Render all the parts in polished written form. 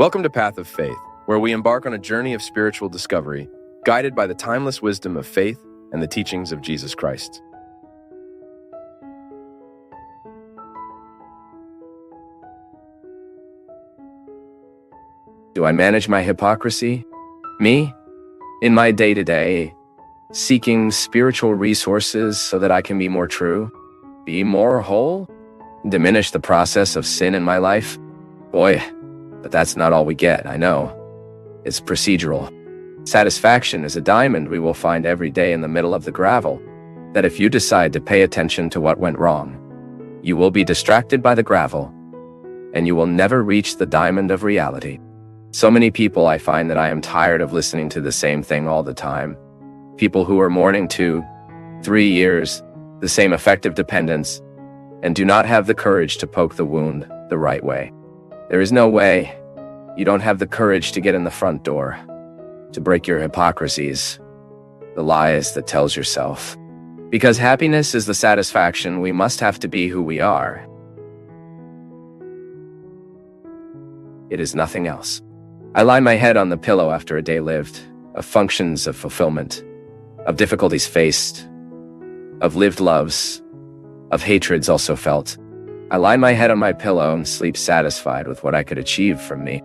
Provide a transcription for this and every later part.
Welcome to Path of Faith, where we embark on a journey of spiritual discovery, guided by the timeless wisdom of faith and the teachings of Jesus Christ. Do I manage my hypocrisy? Me? In my day-to-day, seeking spiritual resources so that I can be more true, be more whole, diminish the process of sin in my life? Boy, but that's not all we get, I know. It's procedural. Satisfaction is a diamond we will find every day in the middle of the gravel, that if you decide to pay attention to what went wrong, you will be distracted by the gravel, and you will never reach the diamond of reality. So many people I find that I am tired of listening to the same thing all the time. People who are mourning 2, 3 years, the same affective dependence, and do not have the courage to poke the wound the right way. There is no way. You don't have the courage to get in the front door, to break your hypocrisies, the lies that tells yourself. Because happiness is the satisfaction, we must have to be who we are. It is nothing else. I lie my head on the pillow after a day lived, of functions of fulfillment, of difficulties faced, of lived loves, of hatreds also felt. I lie my head on my pillow and sleep satisfied with what I could achieve from me.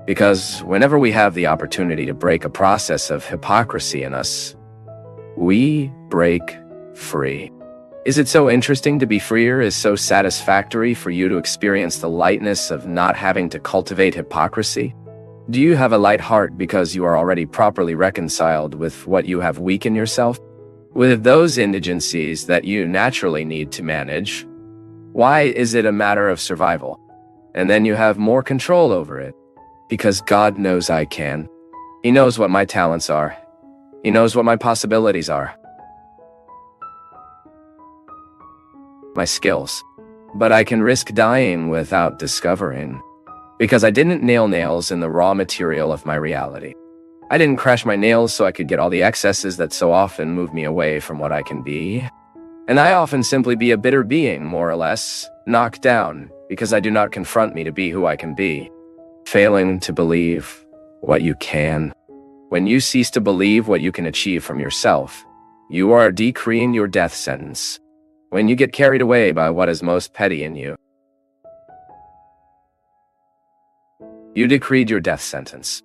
Because whenever we have the opportunity to break a process of hypocrisy in us, we break free. Is it so interesting to be freer? Is so satisfactory for you to experience the lightness of not having to cultivate hypocrisy? Do you have a light heart because you are already properly reconciled with what you have weak in yourself? With those indigencies that you naturally need to manage? Why is it a matter of survival? And then you have more control over it. Because God knows I can. He knows what my talents are. He knows what my possibilities are. My skills. But I can risk dying without discovering. Because I didn't nail nails in the raw material of my reality. I didn't crash my nails so I could get all the excesses that so often move me away from what I can be. And I often simply be a bitter being, more or less, knocked down, because I do not confront me to be who I can be. Failing to believe what you can. When you cease to believe what you can achieve from yourself, you are decreeing your death sentence. When you get carried away by what is most petty in you, you decreed your death sentence.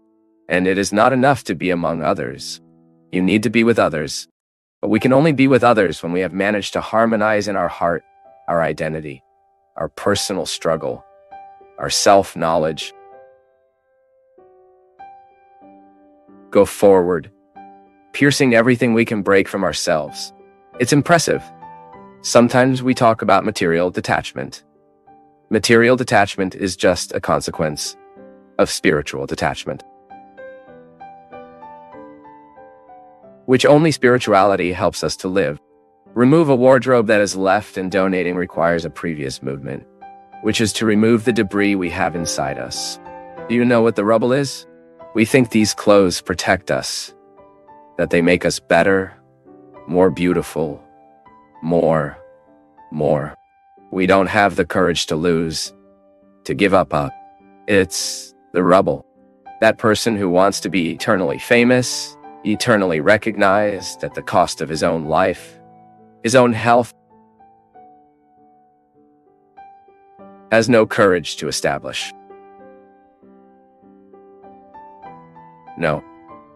And it is not enough to be among others. You need to be with others. But we can only be with others when we have managed to harmonize in our heart, our identity, our personal struggle, our self-knowledge. Go forward, piercing everything we can break from ourselves. It's impressive. Sometimes we talk about material detachment. Material detachment is just a consequence of spiritual detachment, which only spirituality helps us to live. Remove a wardrobe that is left, and donating requires a previous movement, which is to remove the debris we have inside us. Do you know what the rubble is? We think these clothes protect us, that they make us better, more beautiful, more. We don't have the courage to lose, to give up. It's the rubble. That person who wants to be eternally famous, eternally recognized at the cost of his own life, his own health, has no courage to establish. No,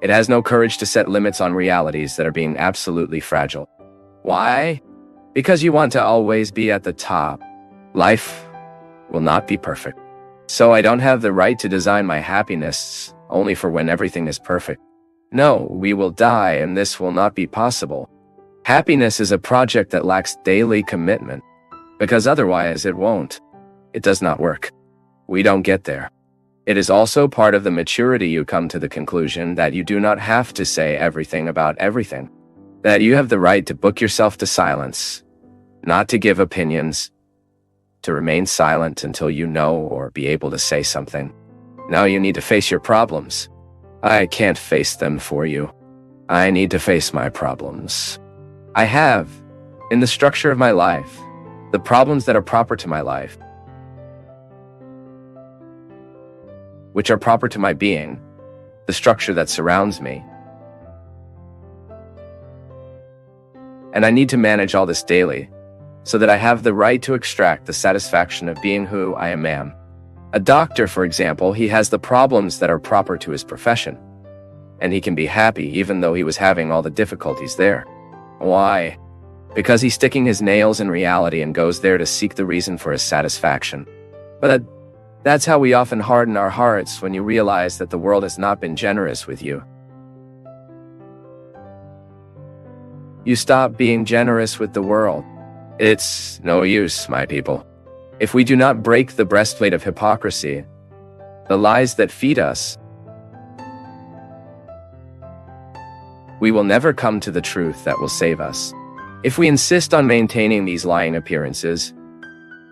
it has no courage to set limits on realities that are being absolutely fragile. Why? Because you want to always be at the top. Life will not be perfect. So I don't have the right to design my happiness only for when everything is perfect. No, we will die, and this will not be possible. Happiness is a project that lacks daily commitment, because otherwise it won't. It does not work. We don't get there. It is also part of the maturity you come to the conclusion that you do not have to say everything about everything, that you have the right to book yourself to silence, not to give opinions, to remain silent until you know or be able to say something. Now you need to face your problems. I can't face them for you. I need to face my problems. I have, in the structure of my life, the problems that are proper to my life. which are proper to my being, the structure that surrounds me. And I need to manage all this daily, so that I have the right to extract the satisfaction of being who I am. A doctor, for example, he has the problems that are proper to his profession, and he can be happy even though he was having all the difficulties there. Why? Because he's sticking his nails in reality and goes there to seek the reason for his satisfaction. But that's how we often harden our hearts when you realize that the world has not been generous with you. You stop being generous with the world. It's no use, my people. If we do not break the breastplate of hypocrisy, the lies that feed us, we will never come to the truth that will save us. If we insist on maintaining these lying appearances,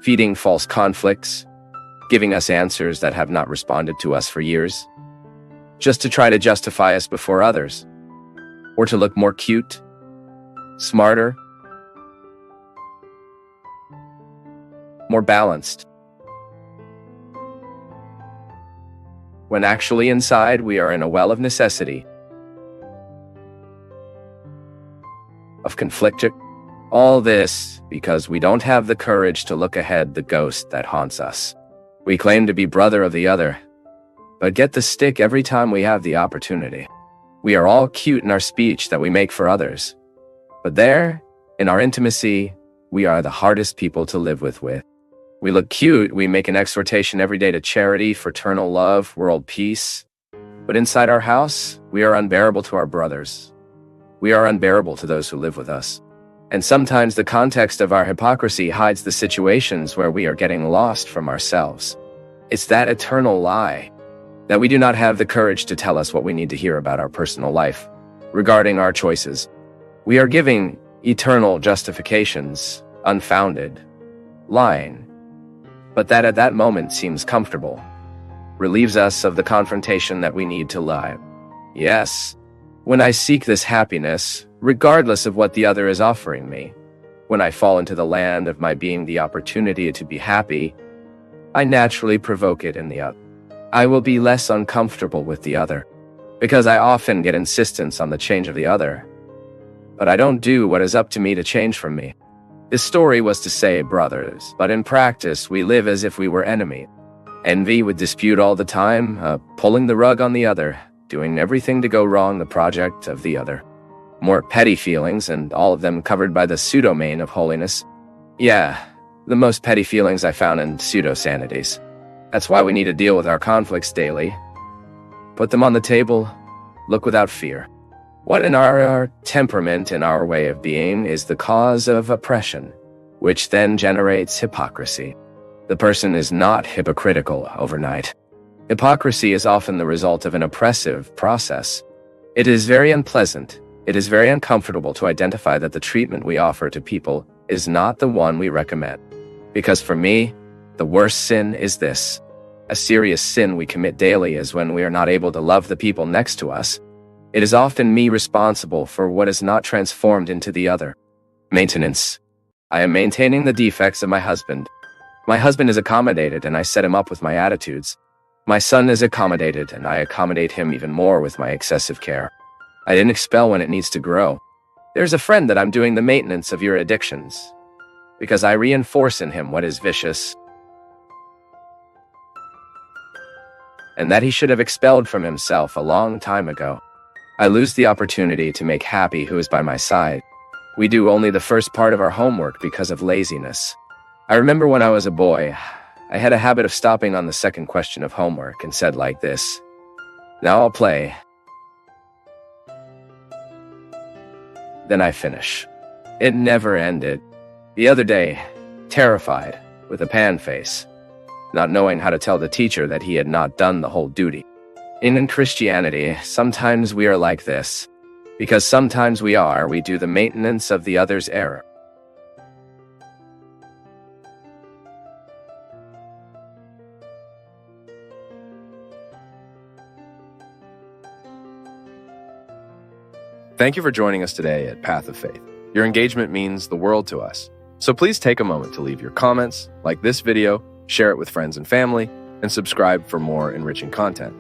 feeding false conflicts, giving us answers that have not responded to us for years, just to try to justify us before others, or to look more cute, smarter, more balanced, when actually inside we are in a well of necessity, of conflict. All this because we don't have the courage to look ahead the ghost that haunts us. We claim to be brother of the other, but get the stick every time we have the opportunity. We are all cute in our speech that we make for others, but there, in our intimacy, we are the hardest people to live with. We look cute, we make an exhortation every day to charity, fraternal love, world peace, but inside our house, we are unbearable to our brothers. We are unbearable to those who live with us. And sometimes the context of our hypocrisy hides the situations where we are getting lost from ourselves. It's that eternal lie that we do not have the courage to tell us what we need to hear about our personal life regarding our choices. We are giving eternal justifications, unfounded, lying, but that at that moment seems comfortable, relieves us of the confrontation that we need to lie. Yes, when I seek this happiness, regardless of what the other is offering me, when I fall into the land of my being the opportunity to be happy, I naturally provoke it in the other. I will be less uncomfortable with the other, because I often get insistence on the change of the other, but I don't do what is up to me to change from me. This story was to say brothers, but in practice we live as if we were enemies. Envy would dispute all the time, pulling the rug on the other, doing everything to go wrong the project of the other. More petty feelings, and all of them covered by the pseudo-main of holiness. Yeah, the most petty feelings I found in pseudo-sanities. That's why we need to deal with our conflicts daily. Put them on the table, look without fear. What in our temperament and our way of being is the cause of oppression, which then generates hypocrisy. The person is not hypocritical overnight. Hypocrisy is often the result of an oppressive process. It is very unpleasant. It is very uncomfortable to identify that the treatment we offer to people is not the one we recommend. Because for me, the worst sin is this. A serious sin we commit daily is when we are not able to love the people next to us. It is often me responsible for what is not transformed into the other. Maintenance. I am maintaining the defects of my husband. My husband is accommodated and I set him up with my attitudes. My son is accommodated and I accommodate him even more with my excessive care. I didn't expel when it needs to grow. There's a friend that I'm doing the maintenance of your addictions, because I reinforce in him what is vicious, and that he should have expelled from himself a long time ago. I lose the opportunity to make happy who is by my side. We do only the first part of our homework because of laziness. I remember when I was a boy, I had a habit of stopping on the second question of homework and said like this, "Now I'll play." Then I finish. It never ended. The other day, terrified, with a pan face, not knowing how to tell the teacher that he had not done the whole duty. In Christianity, sometimes we are like this, because sometimes we do the maintenance of the other's error. Thank you for joining us today at Path of Faith. Your engagement means the world to us. So please take a moment to leave your comments, like this video, share it with friends and family, and subscribe for more enriching content.